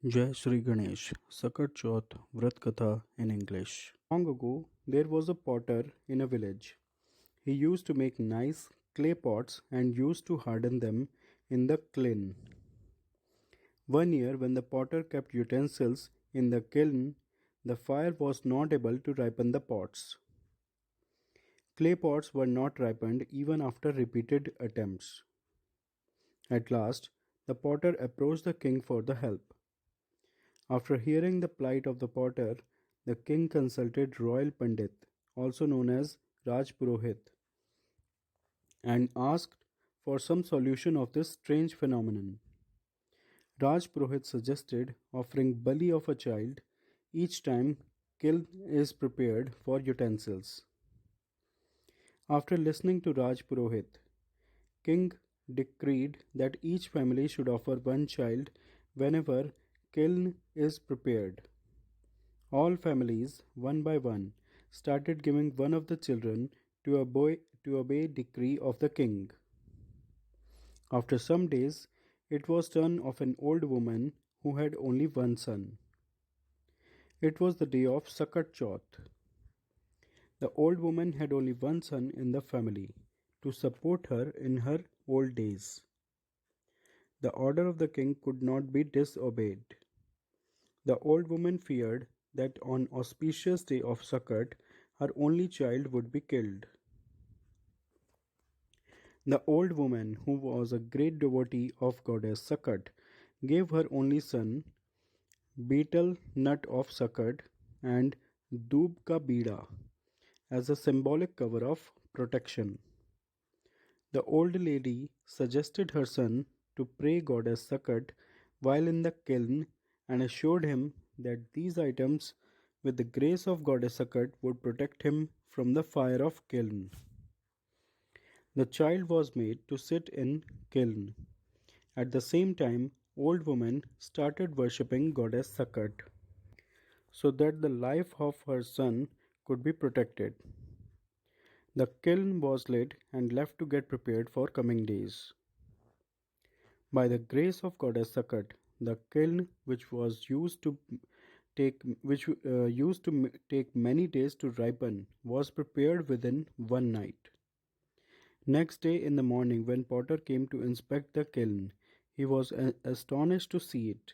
Jai Shri Ganesh, Sakat Chauth Vrat Katha in English. Long ago, there was a potter in a village. He used to make nice clay pots and used to harden them in the kiln. One year, when the potter kept utensils in the kiln, the fire was not able to ripen the pots. Clay pots were not ripened even after repeated attempts. At last, the potter approached the king for the help. After hearing the plight of the potter, the king consulted royal pandit, also known as Raj Purohit, and asked for some solution of this strange phenomenon. Raj Purohit suggested offering bali of a child each time kiln is prepared for utensils. After listening to Raj Purohit, king decreed that each family should offer one child whenever kiln is prepared. All families, one by one, started giving one of the children to obey decree of the king. After some days, it was turn of an old woman who had only one son. It was the day of Sakat Chauth. The old woman had only one son in the family to support her in her old days. The order of the king could not be disobeyed. The old woman feared that on auspicious day of Sakat, her only child would be killed. The old woman, who was a great devotee of goddess Sakat, gave her only son betel nut of Sakat and doob ka bida as a symbolic cover of protection. The old lady suggested her son to pray goddess Sakat while in the kiln and assured him that these items, with the grace of goddess Sakat, would protect him from the fire of kiln. The child was made to sit in kiln. At the same time, old woman started worshipping goddess Sakat so that the life of her son could be protected. The kiln was lit and left to get prepared for coming days. By the grace of goddess Sakat, the kiln, which take many days to ripen, was prepared within one night. Next day in the morning, when Potter came to inspect the kiln, he was astonished to see it.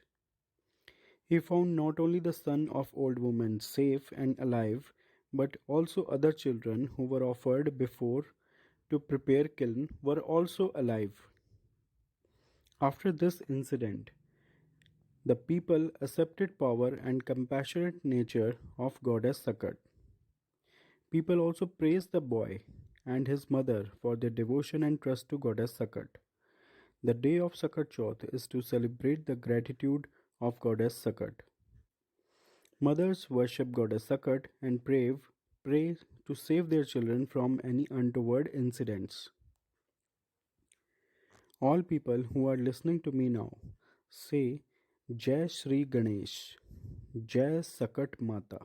He found not only the son of old woman safe and alive, but also other children who were offered before to prepare kiln were also alive. After this incident, the people accepted power and compassionate nature of goddess Sakat. People also praised the boy and his mother for their devotion and trust to goddess Sakat. The day of Sakat Chauth is to celebrate the gratitude of goddess Sakat. Mothers worship goddess Sakat and pray to save their children from any untoward incidents. All people who are listening to me now say Jai Shri Ganesh, Jai Sakat Mata.